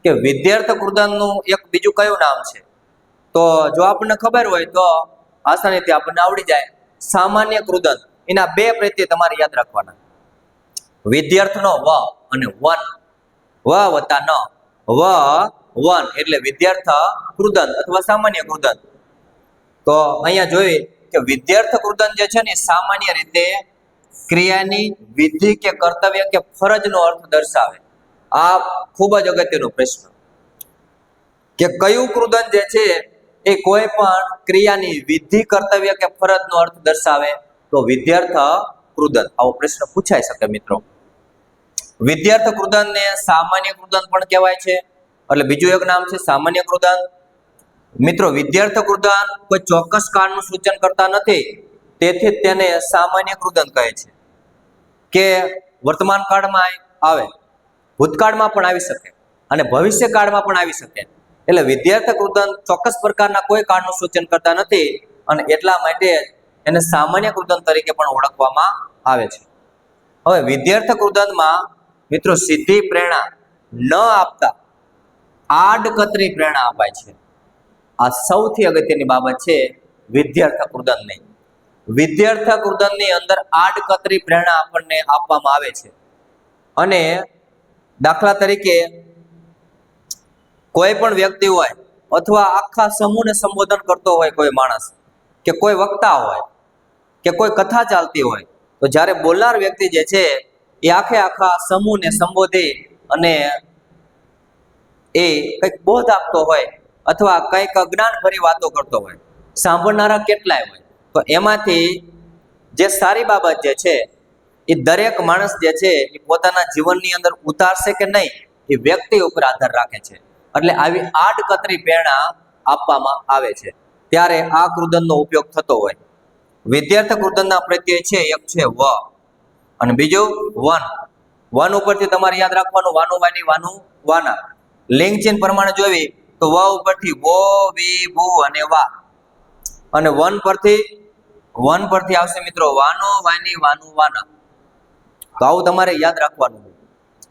કે વિધ્યર્થ કૃદંતનું એક બીજું કયું નામ છે. તો જો આપણને ખબર હોય તો આસાનીથી આપણને આવડી જાય. સામાન્ય કૃદંત, એના બે પ્રત્યય તમારે યાદ રાખવાના. વિદ્યાર્થનો વ અને વન, વ વત્તા ન, વ વન એટલે વિદ્યાર્થ કૃદંત અથવા સામાન્ય કૃદંત. તો અહીંયા જોઈએ કે વિદ્યાર્થ કૃદંત જે છે ને સામાન્ય રીતે ક્રિયાની વિધિ કે કર્તવ્ય કે ફરજનો અર્થ દર્શાવે. આ ખૂબ જ અગત્યનો પ્રશ્ન કે કયું કૃદંત જે છે એ કોઈ પણ ક્રિયાની વિધિ કર્તવ્ય કે ફરજનો અર્થ દર્શાવે તો વિદ્યાર્થ કૃદંત. આવો પ્રશ્ન પૂછાઈ શકે મિત્રો. વિદ્યાર્થ કૃદંતને સામાન્ય કૃદંત પણ કહેવાય છે, એટલે બીજું એક નામ છે સામાન્ય કૃદંત. મિત્રો વિદ્યાર્થ કૃદંત કોઈ ચોક્કસ કાળનું સૂચન કરતા નથી, તેથી તેને સામાન્ય કૃદંત કહે છે. કે વર્તમાન કાળમાં આવે, ભૂતકાળમાં પણ આવી શકે અને ભવિષ્ય કાળમાં પણ આવી શકે. એટલે વિદ્યાર્થ કૃદંત ચોક્કસ પ્રકારના કોઈ કાળનું સૂચન કરતા નથી અને એટલા માટે એને સામાન્ય કૃદંત તરીકે પણ ઓળખવામાં આવે છે. હવે વિદ્યાર્થ કૃદંતમાં મિત્રો સીધી પ્રેરણા ન આપતા આડકતરી પ્રેરણા અપાય છે. આ સૌથી અગત્યની બાબત છે વિદ્યાર્થ કૃદંતની. વિદ્યાર્થ કૃદંતની અંદર આડકતરી પ્રેરણા આપણને આપવામાં આવે છે. અને દાખલા તરીકે કોઈ પણ વ્યક્તિ હોય અથવા આખા સમૂહને સંબોધન કરતો હોય કોઈ માણસ, કે કોઈ વક્તા હોય, કે કોઈ કથા ચાલતી હોય, તો જ્યારે બોલનાર વ્યક્તિ જે છે એ આખા સમૂહને સંબોધી અને એ કંઈક બોધ આપતો હોય અથવા કંઈક જ્ઞાનભરી વાતો કરતો હોય, સાંભળનારા કેટલાય હોય, તો એમાંથી જે સારી બાબત જે છે એ દરેક માણસ જે છે એ પોતાના જીવનની અંદર ઉતારશે કે નહીં એ વ્યક્તિ ઉપર આધાર રાખે છે. એટલે આવી આડકતરી પ્રેરણા આપવામાં આવે છે ત્યારે આ કૃદંતનો ઉપયોગ થતો હોય. વિદ્યાર્થ કૃદંતના પ્રત્યય છે એક છે વ અને બીજું વન. વન ઉપરથી તમારે યાદ રાખવાનું વાનું વાની વાનું વાના. લિંગ ચિહ્ન પ્રમાણે જોવી તો વ ઉપરથી વો વી ભુ અને વા, અને વન પરથી આવશે મિત્રો વાનો વાની વાનું વાના. તો આવું તમારે યાદ રાખવાનું.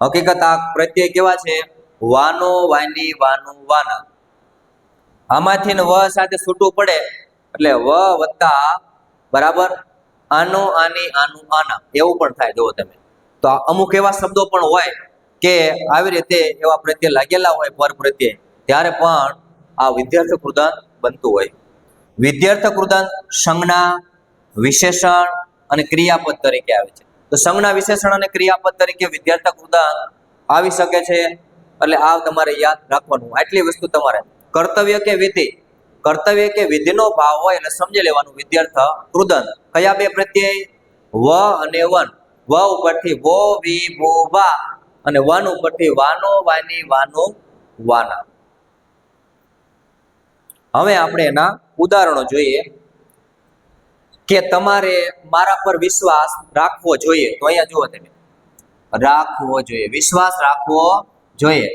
હકીકત આ પ્રત્યય કેવા છે? વાનો વાની વાનું વાના. આમાંથી ને વ સાથે છૂટું પડે એટલે વ વત્તા બરાબર આનો આની આનું આના એવું પણ થાય. જુઓ તમે તો અમુક એવા શબ્દો પણ હોય કે આવી રીતે એવા પ્રત્યય લાગેલા હોય પર પ્રત્યય, ત્યારે પણ આ વિદ્યાર્થ કૃદંત બનતું હોય. વિદ્યાર્થ કૃદંત સંજ્ઞા, વિશેષણ અને ક્રિયાપદ તરીકે આવે છે. તો સંજ્ઞા, વિશેષણ અને ક્રિયાપદ તરીકે વિદ્યાર્થ કૃદંત આવી શકે છે. એટલે આ તમારે યાદ રાખવાનું. આટલી વસ્તુ તમારે કર્તવ્ય કે વિધિનો ભાવ હોય એટલે સમજી લેવાનું વિદ્યાર્થ કૃદંત. કયા બે પ્રત્યય? વ અને વન. વ ઉપરથી વો વી ભુ વા અને વન ઉપરથી વાનો વાની વાનું વાના. હવે આપણે એના ઉદાહરણો જોઈએ કે તમારે મારા પર વિશ્વાસ રાખવો જોઈએ. તો અહીંયા જુઓ તમે, રાખવો જોઈએ, વિશ્વાસ રાખવો જોઈએ.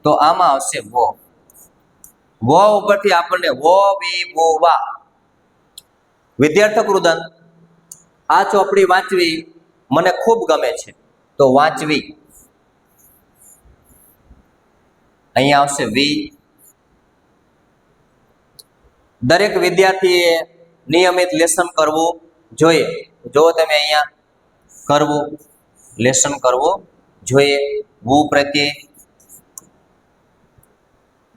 તો આમાં આવશે વો. વ ઉપરથી આપણને વો વી ભુ વા. વિદ્યાર્થ કૃદંત આ ચોપડી વાંચવી મને ખૂબ ગમે છે તો વાંચવી. અહીંયા આવશે વી. દરેક વિદ્યાર્થીએ નિયમિત લેસન કરવું જોઈએ. જો તમે અહીંયા કરવું, લેસન કરવું જોઈએ. વુ પ્રત્યે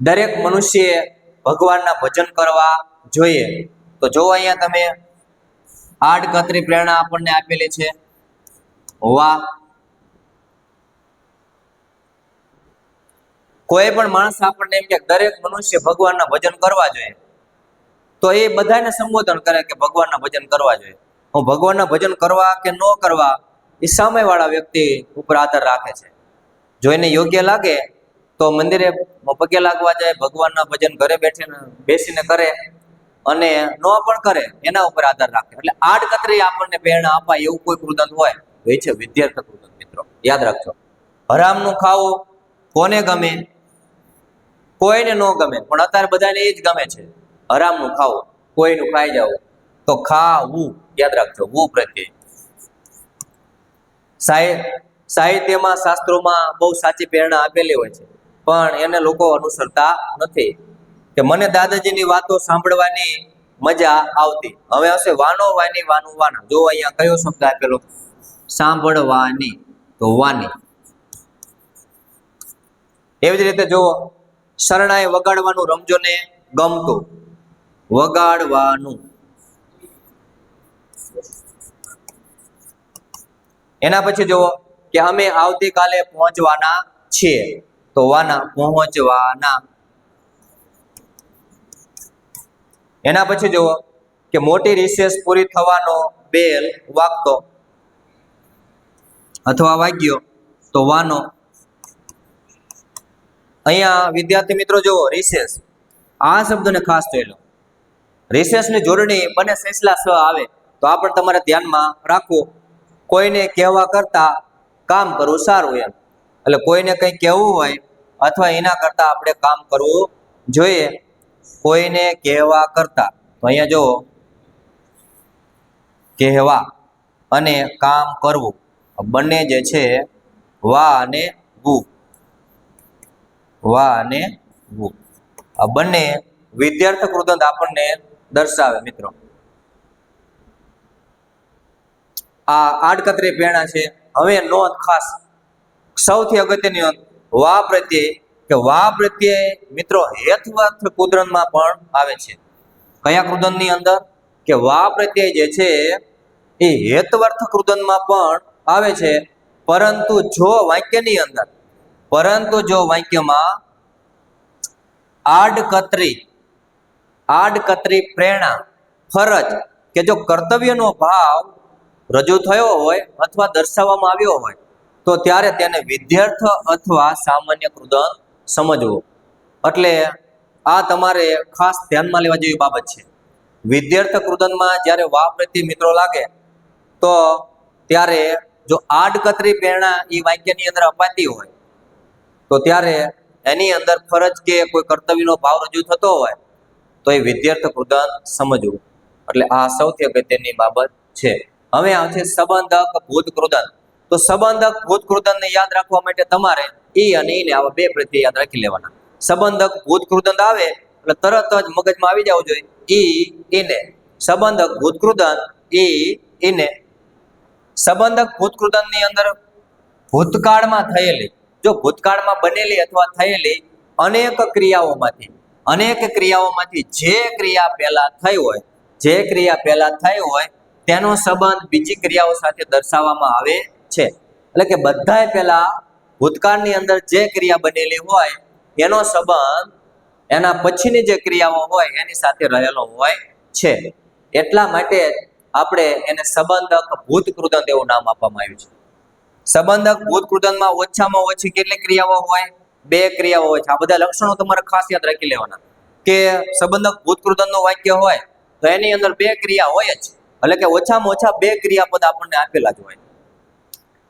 દરેક મનુષ્યએ ભગવાનના ભજન કરવા જોઈએ. તો જો અહીંયા તમે આડકતરી પ્રેરણા આપણને આપેલી છે વા. કોઈ પણ માણસ આપણને એમ કે દરેક મનુષ્ય ભગવાનના ભજન કરવા જોઈએ, તો એ બધાને સંબોધન કરે કે ભગવાનના ભજન કરવા જોઈએ. હું ભગવાનના ભજન કરવા કે ન કરવા એ સામેવાળા વ્યક્તિ ઉપર આધાર રાખે છે. જો એને યોગ્ય લાગે તો મંદિરે પગે લાગવા જાય, ભગવાનના ભજન ઘરે બેસીને કરે, અને ન પણ કરે એના ઉપર આધાર રાખે. એટલે આડકતરી આપણને પ્રેરણા અપાય એવું કોઈ કૃદંત હોય તો એ છે વિદ્યાર્થ કૃદંત. મિત્રો યાદ રાખજો. હરામનું ખાવું કોને ગમે? કોઈને ન ગમે, પણ અત્યારે બધાને એ જ ગમે છે. હરામનું ખાવું, કોઈનું ખાઈ જવું. તો ખાવું યાદ રાખજો, વુ પ્રત્યે. સાહિત્યમાં, શાસ્ત્રોમાં બહુ સાચી પ્રેરણા આપેલી હોય છે, પણ એને લોકો અનુસરતા નથી. કે મને દાદાજીની વાતો સાંભળવાની મજા આવતી. હવે આવશે વાનો વાની વાનું વાના. જો અહીંયા કયો શબ્દ આપેલો? સાંભળવાની. તો તો વાની. એવી જ રીતે જુઓ, શરણાઈ વગાડવાનું રમજોને ગમતું, વગાડવાનું. એના પછી જુઓ કે અમે આવતીકાલે પહોંચવાના છીએ, તો વાના, પહોંચવાના. એના પછી જુઓ કે મોટી રિસેસ પૂરી થવાનો બેલ વાગતો અથવા વાગ્યો, તો વાનો. અહીંયા વિદ્યાર્થી મિત્રો જુઓ, રિસેસ, આ શબ્દને ખાસ જોઈ લો. રિસેસની જોડણી બને સેસલા સ આવે તો આ પણ તમારે ધ્યાનમાં રાખવું. કોઈને કહેવા કરતા કામ કરવું સારું એમ. એટલે કોઈને કંઈ કહેવું હોય અથવા એના કરતા આપણે કામ કરવું જોઈએ. કોઈને કહેવા કરતા, તો અહીંયા જો કહેવા અને કામ કરવું બંને જે છે વા અને વુ, વા અને વુ, આ બંને વિધ્યાર્થ કૃદંત આપણને દર્શાવે મિત્રો. આ આડકતરી પ્રેરણા છે. હવે નોંધ ખાસ, સૌથી અગત્યની નોંધ, વા પ્રત્યે, કે વા પ્રત્યે મિત્રો હેતવર્થ કૃદંતમાં પણ આવે છે. કયા કૃદંતની અંદર? કે વા પ્રત્યે જે છે એ હેતવર્થ કૃદંતમાં પણ આવે છે. પરંતુ જો વાક્યની અંદર, પરંતુ જો વાક્યમાં આડકતરી પ્રેરણા, ફરજ કે જો કર્તવ્યનો ભાવ રજૂ થયો હોય અથવા દર્શાવવામાં આવ્યો હોય તો ત્યારે તેને વિધ્યર્થ અથવા સામાન્ય કૃદંત સમજવું. એટલે આ તમારે ખાસ ધ્યાનમાં લેવા જેવી બાબત છે. વિધ્યર્થ કૃદંતમાં જ્યારે વા પ્રત્યે મિત્રો લાગે તો ત્યારે જો આડકતરી પ્રેરણા એ વાક્યની અંદર અપાતી હોય તો ત્યારે એની અંદર ફરજ કે કોઈ કર્તવ્યનો ભાવ રજૂ થતો હોય તો એ વિધ્યર્થ કૃદંત સમજવું. એટલે આ સૌથી અગત્યની બાબત છે. હવે આવશે સંબંધક ભૂત કૃદંત. તો સંબંધક ભૂત કૃદંતને યાદ રાખવા માટે તમારે ઈ અને ઈને આવા બે પ્રત્યય યાદ રાખી લેવાના. સંબંધક ભૂત કૃદંત આવે એટલે તરત જ મગજમાં આવી જવું જોઈએ ઈ ઈને. સંબંધક ભૂત કૃદંત ઈ ઈને. સંબંધક ભૂત કૃદંતની અંદર ભૂતકાળમાં થયેલી, જો ભૂતકાળમાં બનેલી અથવા થયેલી અનેક ક્રિયાઓમાંથી જે ક્રિયા પહેલા થઈ હોય તેનો સંબંધ બીજી ક્રિયાઓ સાથે દર્શાવવામાં આવે છે. એટલે કે બધાય પહેલા ભૂતકાળની અંદર જે ક્રિયા બનેલી હોય એનો સંબંધ એના પછીની જે ક્રિયાઓ હોય એની સાથે રહેલો હોય છે. એટલા માટે આપણે એને સંબંધક ભૂત કૃદંત એવું નામ આપવામાં આવ્યું છે. સંબંધક ભૂત કૃદંતમાં ઓછામાં ઓછી કેટલી ક્રિયાઓ હોય? બે ક્રિયાઓ હોય છે. આ બધા લક્ષણો તમારે ખાસ યાદ રાખી લેવાના. કે સંબંધક ભૂત કૃદંતનું વાક્ય હોય તો એની અંદર બે ક્રિયા હોય જ, એટલે કે ઓછામાં ઓછા બે ક્રિયાપદ આપણને આપેલા જ હોય.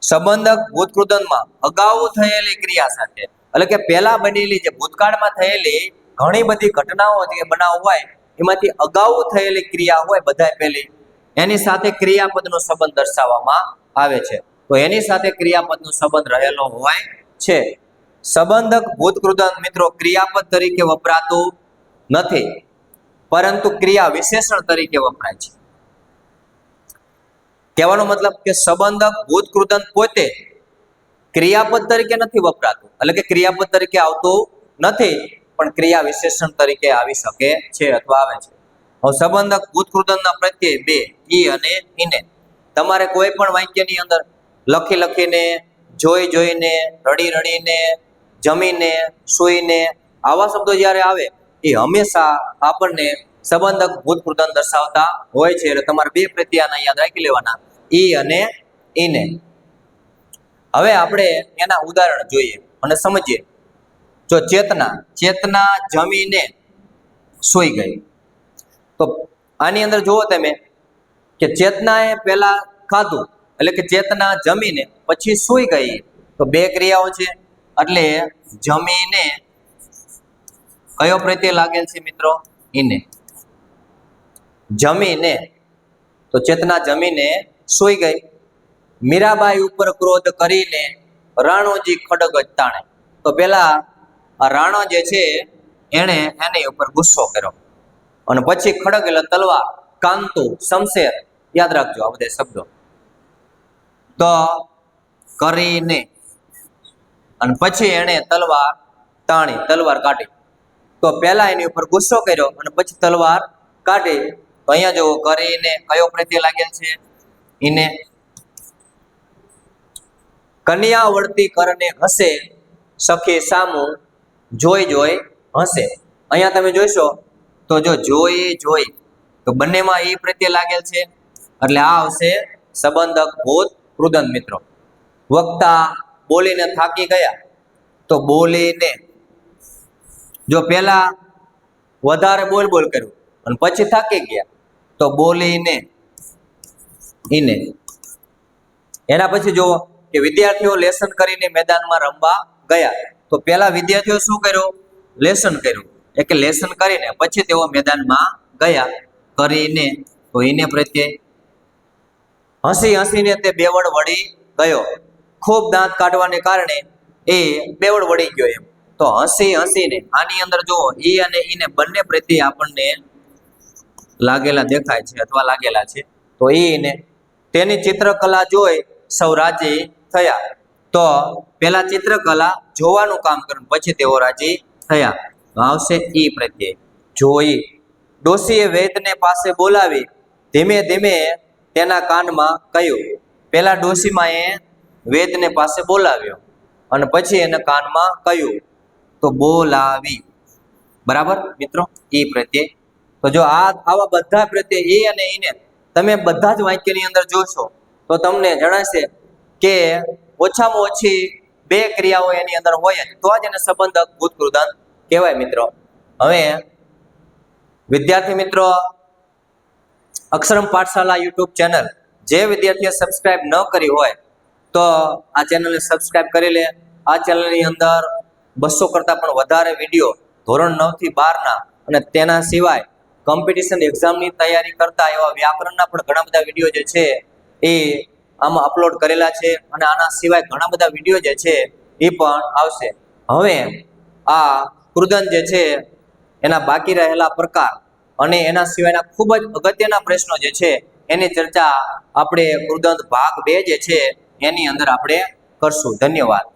સંબંધક ભૂત કૃદંતમાં અગાઉ થયેલી ક્રિયા સાથે, એટલે કે પહેલા બનેલી જે ભૂતકાળમાં થયેલી ઘણી બધી ઘટનાઓ જે બનાવ હોય એમાંથી અગાઉ થયેલી ક્રિયા હોય બધાય પહેલી, એની સાથે ક્રિયાપદનો સંબંધ દર્શાવવામાં આવે છે. તો એની સાથે ક્રિયાપદનો સંબંધ રહેલો હોય છે. સંબંધક ભૂત કૃદંત મિત્રો ક્રિયાપદ તરીકે વપરાતું નથી, પરંતુ ક્રિયા વિશેષણ તરીકે વપરાય છે. કહેવાનો મતલબ કે સંબંધક ભૂત કૃદંત પોતે ક્રિયાપદ તરીકે નથી વપરાતું, એટલે કે ક્રિયાપદ તરીકે આવતું નથી, પણ ક્રિયા વિશેષણ તરીકે આવી શકે છે અથવા આવે છે. હવે સંબંધક ભૂત કૃદંતના પ્રત્યય બે, ઈ અને ઈને. તમારે કોઈ પણ વાક્યની અંદર લખીને, જોઈને, રડીને, જમીને, સૂઈને આવા શબ્દો જ્યારે આવે એ હંમેશા આપણને સંબંધક ભૂત કૃદંત દર્શાવતા હોય છે. એટલે તમારે બે પ્રત્યયના યાદ રાખી લેવાના, ઈ અને ઈને. હવે આપણે એના ઉદાહરણ જોઈએ અને સમજીએ. જો ચેતના જમીને સૂઈ ગઈ, તો આની અંદર જુઓ તમે કે ચેતનાએ પહેલા ખાધું, એટલે કે ચેતના જમીને પછી સૂઈ ગઈ, તો બે ક્રિયાઓ છે. એટલે જમીને કયો પ્રત્યય લાગેલ છે મિત્રો? ઈને. જમીને, તો ચેતના જમીને સૂઈ ગઈ. મીરાબાઈ ઉપર ક્રોધ કરીને રાણોજી ખડગ તાણે, તો પેલા રાણો જે છે એણે એની ઉપર ગુસ્સો કર્યો અને પછી ખડગ એટલે તલવાર, કાંતુ, શમશેર, યાદ રાખજો આ બધા શબ્દો. તો કરીને અને પછી એને તલવાર તાણી, તલવાર કાઢી. તો પહેલા એની ઉપર ગુસ્સો કર્યો અને પછી તલવાર કાઢી. તો અહીંયા જુઓ કરીને કયો પ્રત્યય લાગેલ છે? ઈને. કન્યા વળતી કરને હસે, સખી સામું જોઈ જોઈ હસે. અહીંયા તમે જોઈશો તો જો જોઈ જોઈ તો બંનેમાં ઈ પ્રત્યય લાગેલ છે, એટલે આ આવશે સંબંધક ભૂત કૃદંત. મિત્રો, વક્તા બોલીને થાકી ગયા તો બોલીને. જો પહેલા વધારે બોલ બોલ કર્યું અને પછી થાકી ગયા તો બોલીને ઈને. એના પછી જુઓ કે વિદ્યાર્થીઓ લેસન કરીને મેદાનમાં રમવા ગયા. તો પહેલા વિદ્યાર્થીઓ શું કર્યું? લેસન કર્યું, એટલે લેસન કરીને પછી તેઓ મેદાનમાં ગયા. કરીને તો ઈને પ્રત્યે. હસી હસીને તે બેવડ વળી ગયો. ખૂબ દાંત કાઢવાને કારણે એ બેવડ વળી ગયો. એમ તો હસી હસીને, આની અંદર જુઓ ઈ અને ઈને બંને પ્રત્યે આપણને લાગેલા દેખાય છે અથવા લાગેલા છે. તો ઈને તેની ચિત્રકલા જોઈ સૌ રાજી થયા. તો પેલા ચિત્રકલા જોવાનું કામ કર્યું, પછી તેઓ રાજી થયા. તો આવશે ઈ પ્રત્યય જોઈ. ડોશીએ વૈદ્યને પાસે બોલાવી ધીમે ધીમે તેના કાનમાં કહ્યું. પેલા ડોશીમાં એ વૈદ્યને પાસે બોલાવ્યો અને પછી એને કાનમાં કહ્યું. તો બોલાવી. બરાબર મિત્રો, ઈ પ્રત્યય. તો જો આવા બધા પ્રત્યય એ અને ઈને તમે બધા જ વાક્યની અંદર જોશો તો તમને જણાશે કે ઓછામાં ઓછી બે ક્રિયાઓ એની અંદર હોય જ, તો જ એને સંબંધક ભૂત કૃદંત કહેવાય. મિત્રો, હવે વિદ્યાર્થી મિત્રો, અક્ષરમ પાઠશાલા યુટ્યુબ ચેનલ જે વિદ્યાર્થીએ સબસ્ક્રાઇબ ન કરી હોય તો આ ચેનલને સબસ્ક્રાઇબ કરી લે. આ ચેનલની અંદર 200 કરતાં પણ વધારે વિડીયો ધોરણ 9 થી 12 અને તેના સિવાય કોમ્પિટિશન એક્ઝામની તૈયારી કરતા એવા વ્યાકરણના પણ ઘણા બધા વિડીયો જે છે એ આમાં અપલોડ કરેલા છે, અને આના સિવાય ઘણા બધા વિડીયો જે છે એ પણ આવશે. હવે આ કૃદંત જે છે એના બાકી રહેલા પ્રકાર અને એના સિવાયના ખૂબ જ અગત્યના પ્રશ્નો જે છે એની ચર્ચા આપણે કૃદંત ભાગ 2 જે છે એની અંદર આપણે કરશું. ધન્યવાદ.